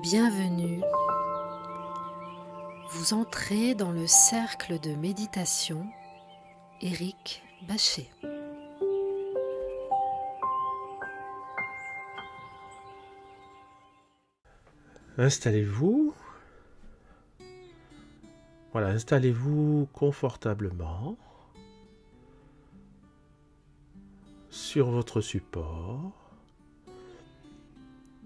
Bienvenue. Vous entrez dans le cercle de méditation Éric Bachet. Installez-vous. Voilà, installez-vous confortablement sur votre support.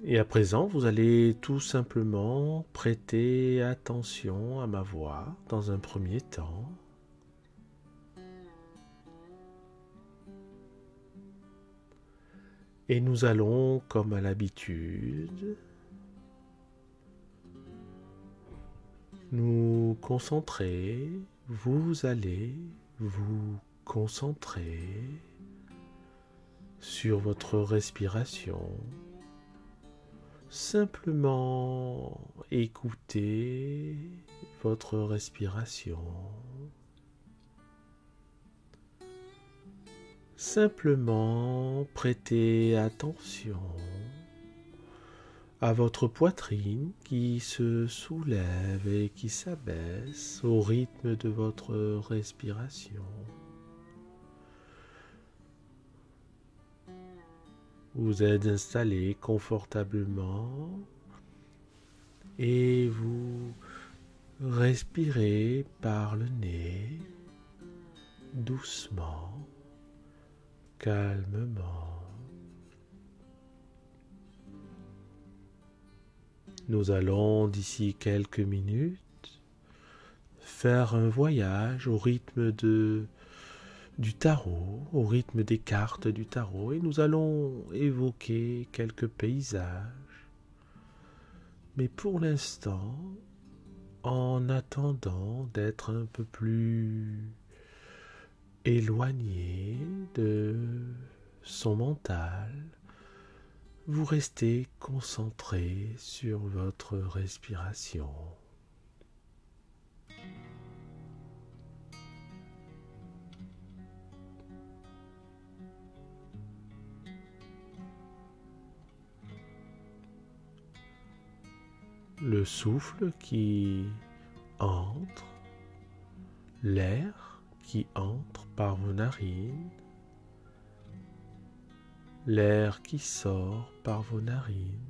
Et à présent, vous allez tout simplement prêter attention à ma voix dans un premier temps. Et nous allons, comme à l'habitude, nous concentrer. Vous allez vous concentrer sur votre respiration. Simplement écoutez votre respiration. Simplement prêtez attention à votre poitrine qui se soulève et qui s'abaisse au rythme de votre respiration. Vous êtes installé confortablement et vous respirez par le nez, doucement, calmement. Nous allons, d'ici quelques minutes, faire un voyage au rythme du tarot, au rythme des cartes du tarot, et nous allons évoquer quelques paysages. Mais pour l'instant, en attendant d'être un peu plus éloigné de son mental, vous restez concentré sur votre respiration. Le souffle qui entre, l'air qui entre par vos narines, l'air qui sort par vos narines.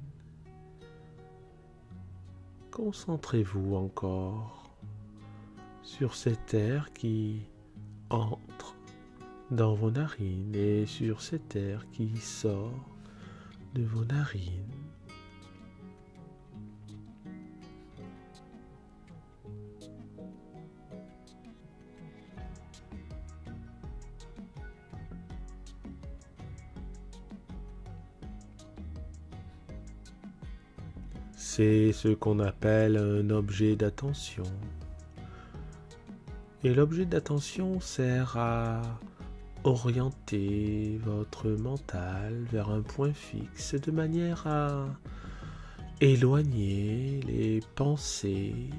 Concentrez-vous encore sur cet air qui entre dans vos narines et sur cet air qui sort de vos narines. C'est ce qu'on appelle un objet d'attention. Et l'objet d'attention sert à orienter votre mental vers un point fixe de manière à éloigner les pensées,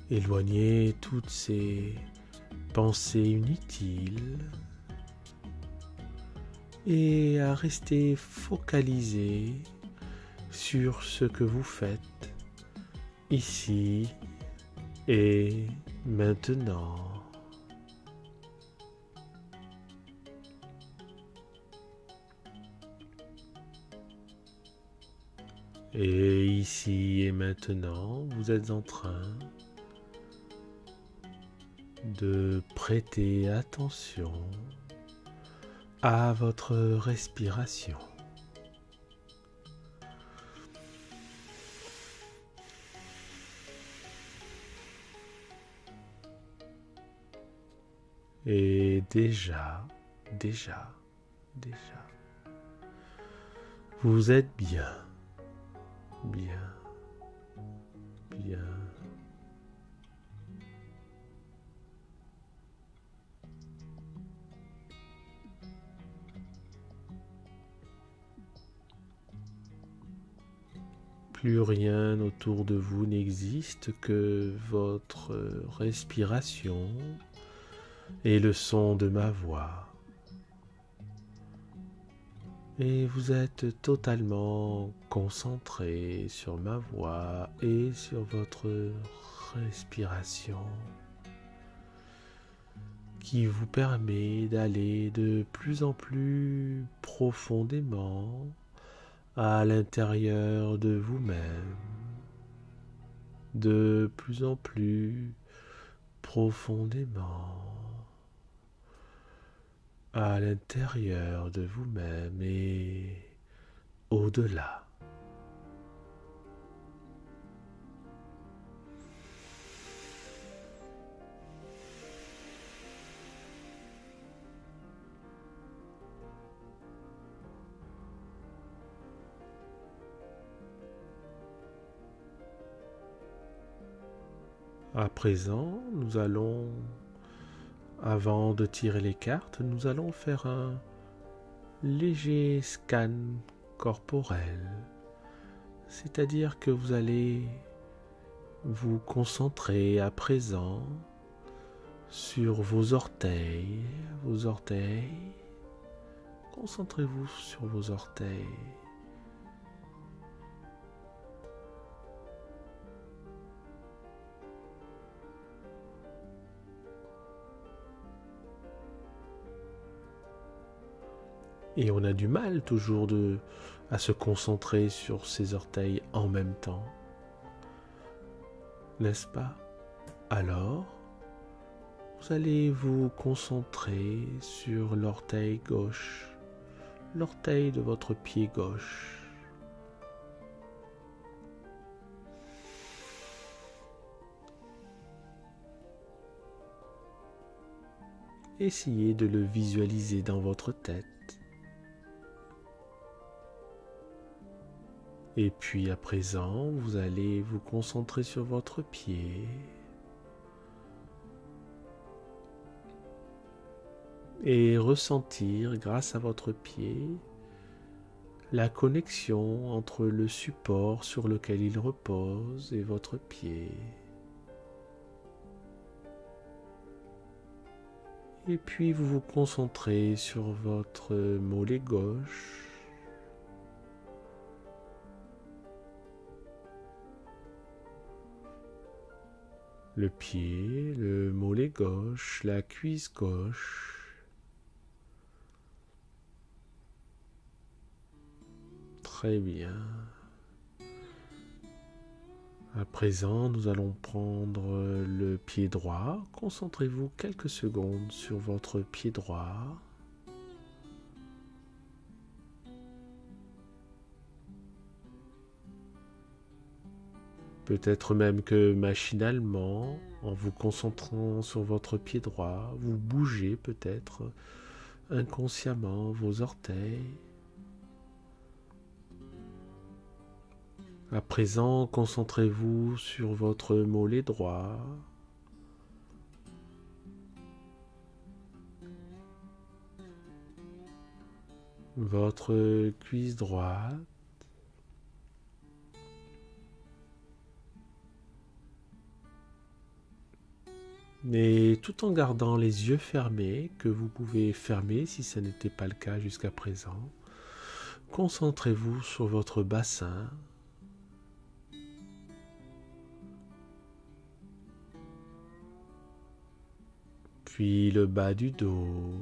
éloigner toutes ces pensées inutiles, et à rester focalisé sur ce que vous faites ici et maintenant. Et ici et maintenant, vous êtes en train de prêter attention à votre respiration. Et déjà, vous êtes bien. Plus rien autour de vous n'existe que votre respiration et le son de ma voix. Et vous êtes totalement concentré sur ma voix et sur votre respiration qui vous permet d'aller de plus en plus profondément à l'intérieur de vous-même, de plus en plus profondément à l'intérieur de vous-même et au-delà. À présent, avant de tirer les cartes, nous allons faire un léger scan corporel. C'est-à-dire que vous allez vous concentrer à présent sur vos orteils. Concentrez-vous sur vos orteils. Et on a du mal toujours à se concentrer sur ses orteils en même temps. N'est-ce pas? Alors, vous allez vous concentrer sur l'orteil gauche, l'orteil de votre pied gauche. Essayez de le visualiser dans votre tête. Et puis à présent, vous allez vous concentrer sur votre pied. Et ressentir, grâce à votre pied, la connexion entre le support sur lequel il repose et votre pied. Et puis vous vous concentrez sur votre mollet gauche. Le pied, le mollet gauche, la cuisse gauche. Très bien. À présent, nous allons prendre le pied droit. Concentrez-vous quelques secondes sur votre pied droit. Peut-être même que machinalement, en vous concentrant sur votre pied droit, vous bougez peut-être inconsciemment vos orteils. À présent, concentrez-vous sur votre mollet droit. Votre cuisse droite. Mais tout en gardant les yeux fermés, que vous pouvez fermer si ce n'était pas le cas jusqu'à présent, concentrez-vous sur votre bassin. Puis le bas du dos.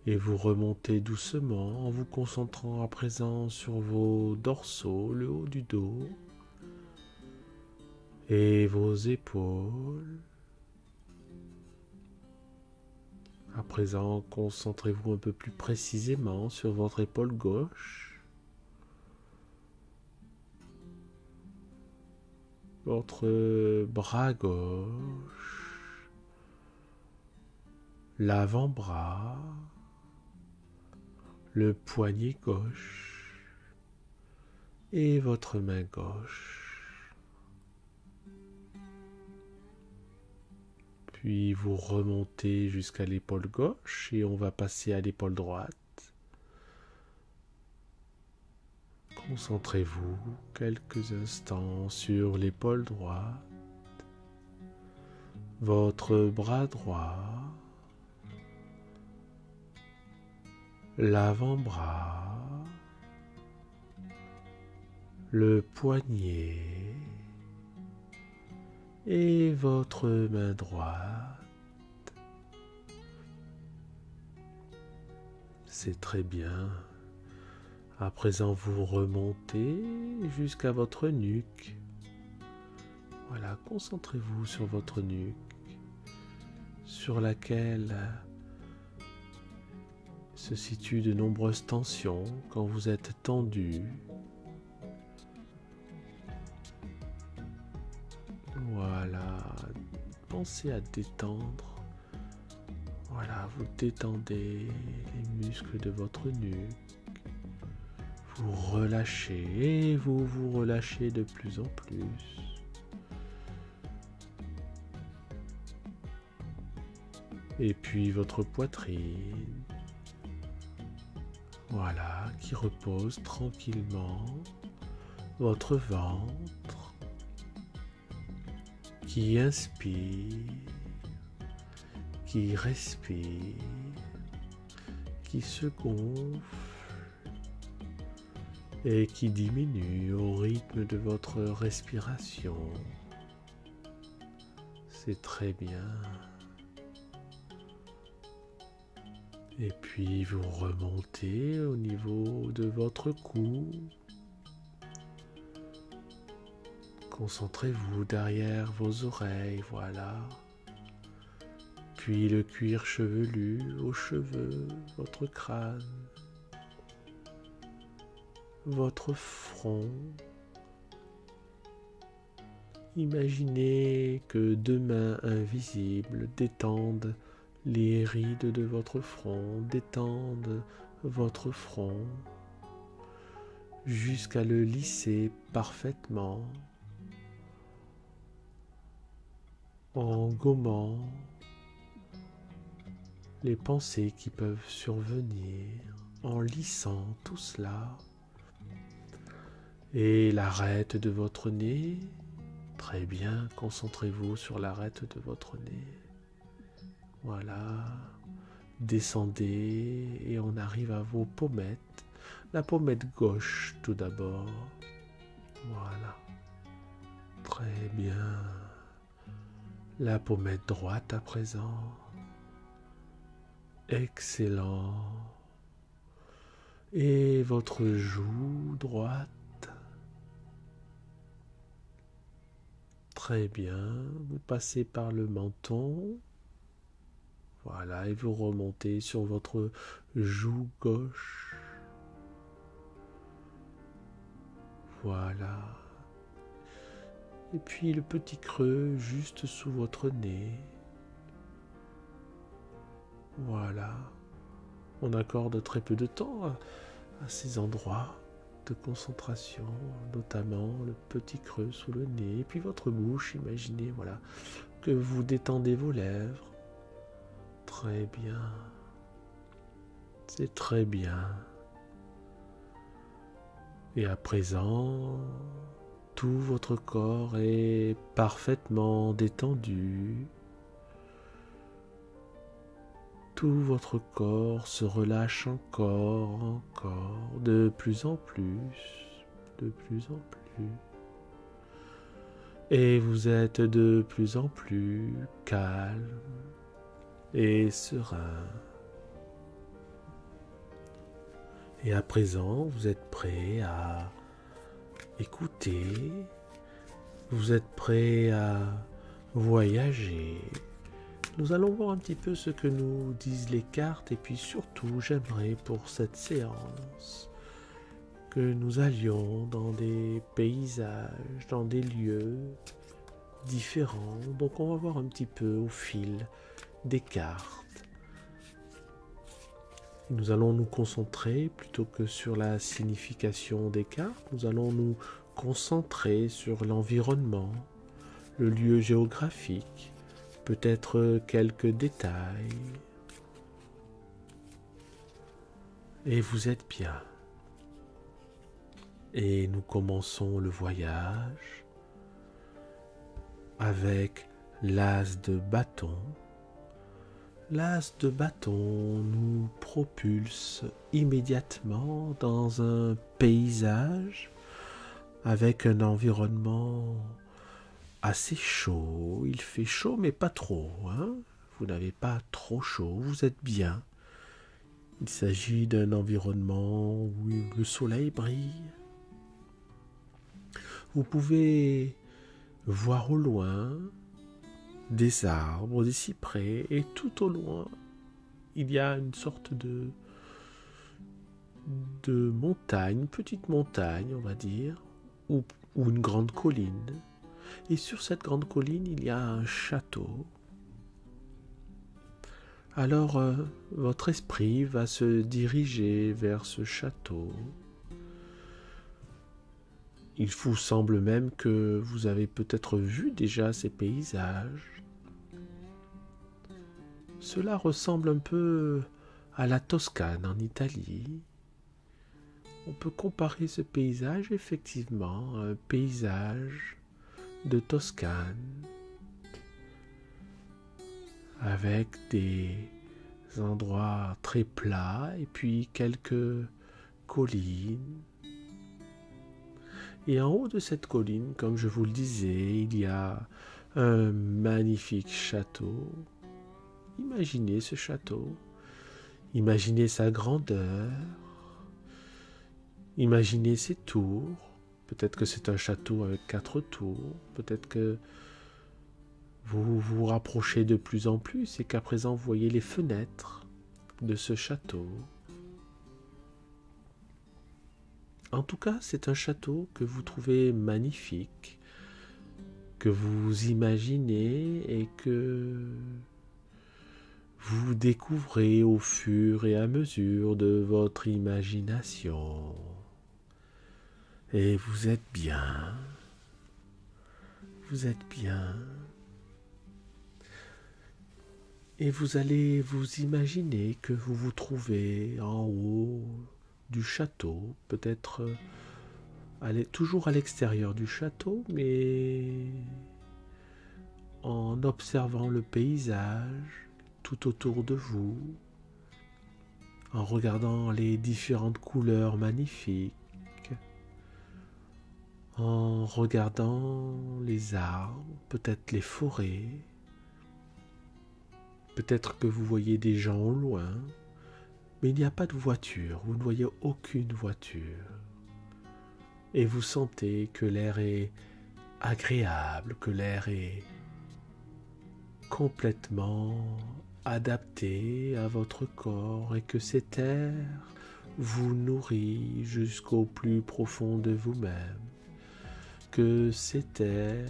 Et vous remontez doucement en vous concentrant à présent sur vos dorsaux, le haut du dos. Et vos épaules. À présent, concentrez-vous un peu plus précisément sur votre épaule gauche, votre bras gauche, l'avant-bras, le poignet gauche et votre main gauche. Puis vous remontez jusqu'à l'épaule gauche et on va passer à l'épaule droite. Concentrez-vous quelques instants sur l'épaule droite, votre bras droit, l'avant-bras, le poignet et votre main droite. C'est très bien. À présent, vous remontez jusqu'à votre nuque. Voilà, concentrez-vous sur votre nuque, sur laquelle se situent de nombreuses tensions quand vous êtes tendu. Voilà, pensez à détendre. Voilà, vous détendez les muscles de votre nuque. Vous relâchez et vous vous relâchez de plus en plus. Et puis votre poitrine, voilà, qui repose tranquillement. Votre ventre, qui inspire, qui respire, qui se gonfle et qui diminue au rythme de votre respiration. C'est très bien. Et puis vous remontez au niveau de votre cou. Concentrez-vous derrière vos oreilles, voilà. Puis le cuir chevelu, vos cheveux, votre crâne, votre front. Imaginez que deux mains invisibles détendent les rides de votre front, détendent votre front jusqu'à le lisser parfaitement en gommant les pensées qui peuvent survenir, en lissant tout cela. Et l'arête de votre nez, très bien, concentrez-vous sur l'arête de votre nez. Voilà, descendez et on arrive à vos pommettes. La pommette gauche tout d'abord. Voilà, très bien. La pommette droite à présent. Excellent. Et votre joue droite. Très bien. Vous passez par le menton. Voilà, et vous remontez sur votre joue gauche. Voilà. Et puis le petit creux juste sous votre nez. Voilà. On accorde très peu de temps à ces endroits de concentration, notamment le petit creux sous le nez. Et puis votre bouche, imaginez, voilà, que vous détendez vos lèvres. Très bien. C'est très bien. Et à présent, tout votre corps est parfaitement détendu. Tout votre corps se relâche encore, de plus en plus, de plus en plus. Et vous êtes de plus en plus calme et serein. Et à présent, vous êtes prêt à écouter, vous êtes prêt à voyager. Nous allons voir un petit peu ce que nous disent les cartes et puis surtout, j'aimerais pour cette séance que nous allions dans des paysages, dans des lieux différents. Donc on va voir un petit peu au fil des cartes. Nous allons nous concentrer plutôt que sur la signification des cartes. Nous allons nous concentrer sur l'environnement, le lieu géographique, peut-être quelques détails. Et vous êtes bien. Et nous commençons le voyage avec l'as de bâton, L'as de bâton nous propulse immédiatement dans un paysage avec un environnement assez chaud. Il fait chaud mais pas trop, hein. Vous n'avez pas trop chaud, vous êtes bien. Il s'agit d'un environnement où le soleil brille. Vous pouvez voir au loin des arbres, des cyprès, et tout au loin, il y a une sorte de montagne, une petite montagne, on va dire, ou une grande colline. Et sur cette grande colline, il y a un château. Alors, votre esprit va se diriger vers ce château. Il vous semble même que vous avez peut-être vu déjà ces paysages. Cela ressemble un peu à la Toscane en Italie. On peut comparer ce paysage effectivement à un paysage de Toscane avec des endroits très plats et puis quelques collines. Et en haut de cette colline, comme je vous le disais, il y a un magnifique château. Imaginez ce château, imaginez sa grandeur, imaginez ses tours. Peut-être que c'est un château avec 4 tours, peut-être que vous vous rapprochez de plus en plus et qu'à présent vous voyez les fenêtres de ce château. En tout cas, c'est un château que vous trouvez magnifique, que vous imaginez et que vous découvrez au fur et à mesure de votre imagination. Et vous êtes bien. Vous êtes bien. Et vous allez vous imaginer que vous vous trouvez en haut du château, peut-être toujours à l'extérieur du château, mais en observant le paysage tout autour de vous, en regardant les différentes couleurs magnifiques, en regardant les arbres, peut-être les forêts, peut-être que vous voyez des gens au loin, mais il n'y a pas de voiture, vous ne voyez aucune voiture. Et vous sentez que l'air est agréable, que l'air est complètement adapté à votre corps et que cet air vous nourrit jusqu'au plus profond de vous-même, que cet air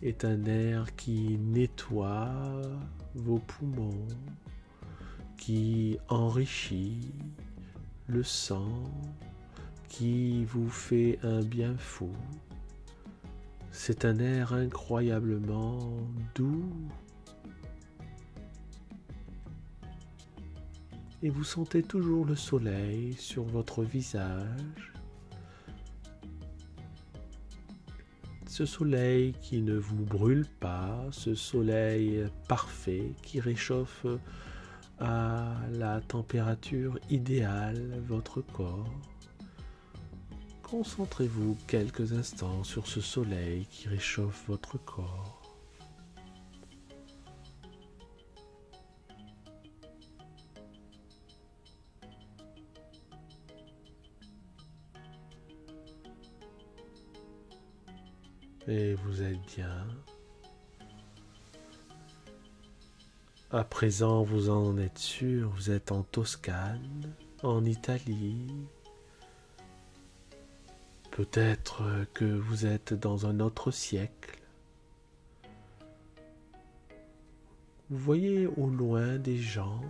est un air qui nettoie vos poumons, qui enrichit le sang, qui vous fait un bien fou. C'est un air incroyablement doux. Et vous sentez toujours le soleil sur votre visage. Ce soleil qui ne vous brûle pas, ce soleil parfait qui réchauffe à la température idéale votre corps. Concentrez-vous quelques instants sur ce soleil qui réchauffe votre corps. Et vous êtes bien. À présent, vous en êtes sûr, vous êtes en Toscane, en Italie. Peut-être que vous êtes dans un autre siècle. Vous voyez au loin des gens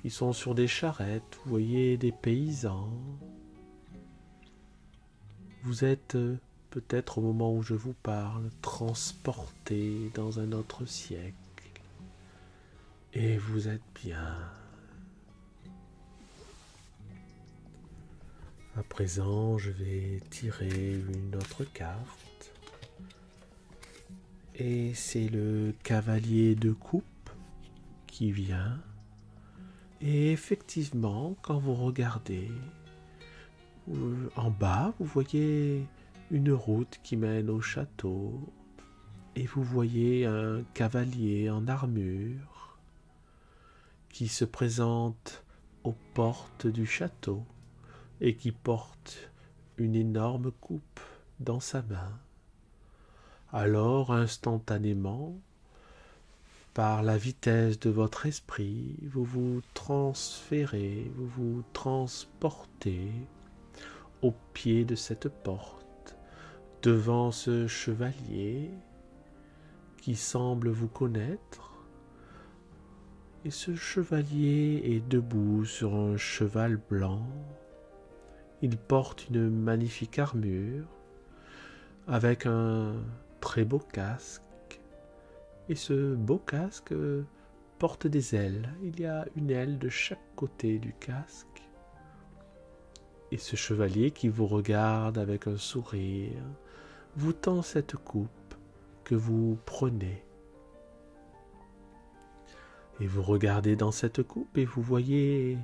qui sont sur des charrettes, vous voyez des paysans. Vous êtes peut-être au moment où je vous parle, transporté dans un autre siècle. Et vous êtes bien. À présent, je vais tirer une autre carte. Et c'est le cavalier de coupe qui vient. Et effectivement, quand vous regardez en bas, vous voyez une route qui mène au château. Et vous voyez un cavalier en armure qui se présente aux portes du château et qui porte une énorme coupe dans sa main. Alors, instantanément, par la vitesse de votre esprit, vous vous transférez, vous vous transportez au pied de cette porte, devant ce chevalier qui semble vous connaître. Et ce chevalier est debout sur un cheval blanc. Il porte une magnifique armure avec un très beau casque. Et ce beau casque porte des ailes. Il y a une aile de chaque côté du casque. Et ce chevalier qui vous regarde avec un sourire vous tend cette coupe que vous prenez. Et vous regardez dans cette coupe et vous voyez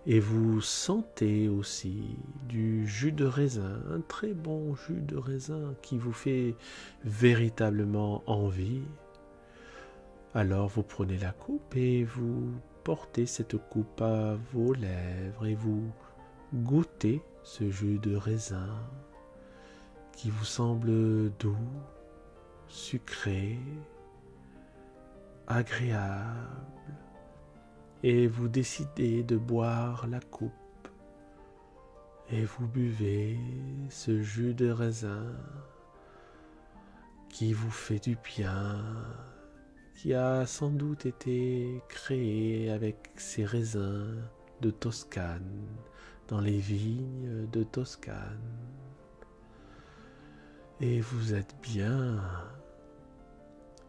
et vous sentez aussi du jus de raisin, un très bon jus de raisin qui vous fait véritablement envie. Alors vous prenez la coupe et vous portez cette coupe à vos lèvres et vous goûtez ce jus de raisin qui vous semble doux, sucré, agréable. Et vous décidez de boire la coupe et vous buvez ce jus de raisin qui vous fait du bien, qui a sans doute été créé avec ces raisins de Toscane, dans les vignes de Toscane. Et vous êtes bien,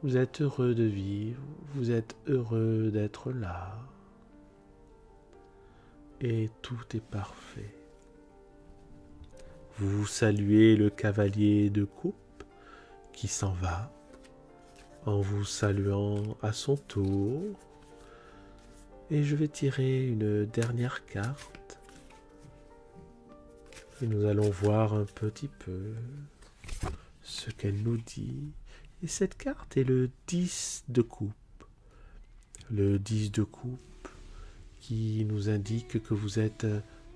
vous êtes heureux de vivre, vous êtes heureux d'être là. Et tout est parfait. Vous saluez le cavalier de coupe qui s'en va en vous saluant à son tour. Et je vais tirer une dernière carte. Et nous allons voir un petit peu ce qu'elle nous dit. Et cette carte est le 10 de coupe. Le 10 de coupe qui nous indique que vous êtes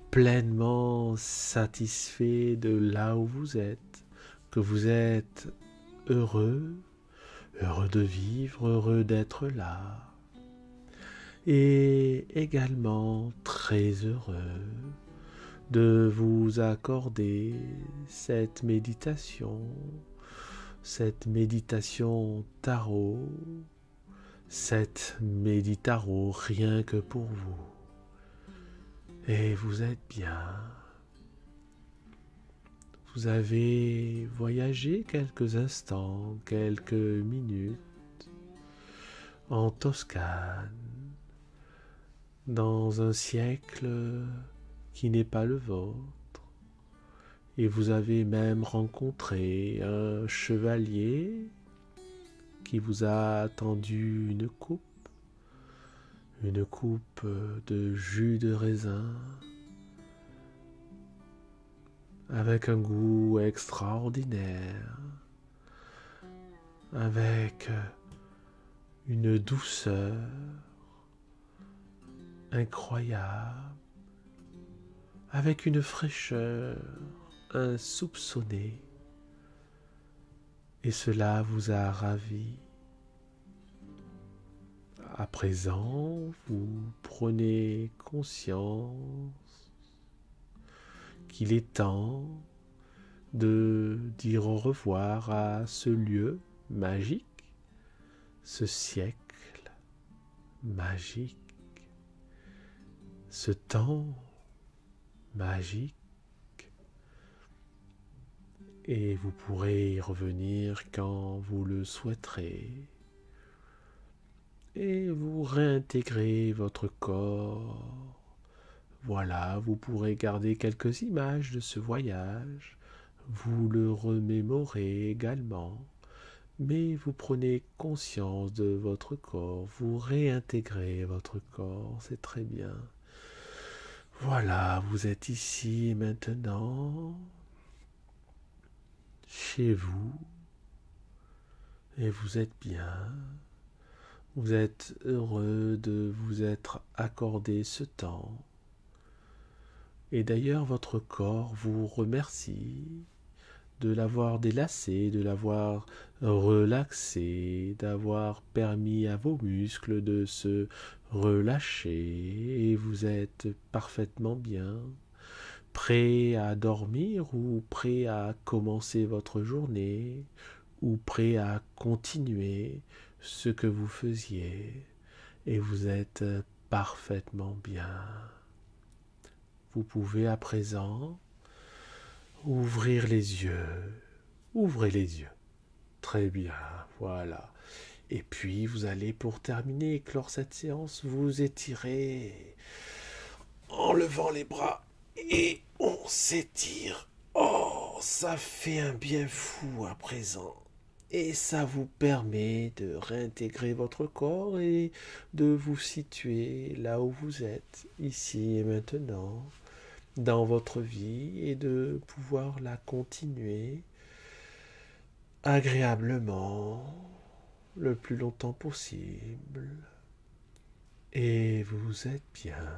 pleinement satisfait de là où vous êtes, que vous êtes heureux, heureux de vivre, heureux d'être là, et également très heureux de vous accorder cette méditation tarot, cette méditarot rien que pour vous. Et vous êtes bien. Vous avez voyagé quelques instants, quelques minutes en Toscane, dans un siècle qui n'est pas le vôtre. Et vous avez même rencontré un chevalier qui vous a tendu une coupe de jus de raisin avec un goût extraordinaire, avec une douceur incroyable, avec une fraîcheur insoupçonnée. Et cela vous a ravi. À présent, vous prenez conscience qu'il est temps de dire au revoir à ce lieu magique, ce siècle magique, ce temps magique. Et vous pourrez y revenir quand vous le souhaiterez. Et vous réintégrez votre corps. Voilà, vous pourrez garder quelques images de ce voyage. Vous le remémorez également. mais vous prenez conscience de votre corps, vous réintégrez votre corps, c'est très bien. Voilà, vous êtes ici et maintenant, chez vous, et vous êtes bien. Vous êtes heureux de vous être accordé ce temps. Et d'ailleurs, votre corps vous remercie de l'avoir délacé, de l'avoir relaxé, d'avoir permis à vos muscles de se relâcher, et vous êtes parfaitement bien, prêt à dormir ou prêt à commencer votre journée, ou prêt à continuer ce que vous faisiez, et vous êtes parfaitement bien. Vous pouvez à présent ouvrir les yeux. Ouvrez les yeux. Très bien, voilà. Et puis vous allez, pour terminer et clore cette séance, vous étirer en levant les bras et on s'étire. Oh, ça fait un bien fou à présent. Et ça vous permet de réintégrer votre corps et de vous situer là où vous êtes, ici et maintenant, dans votre vie, et de pouvoir la continuer agréablement le plus longtemps possible. Et vous êtes bien.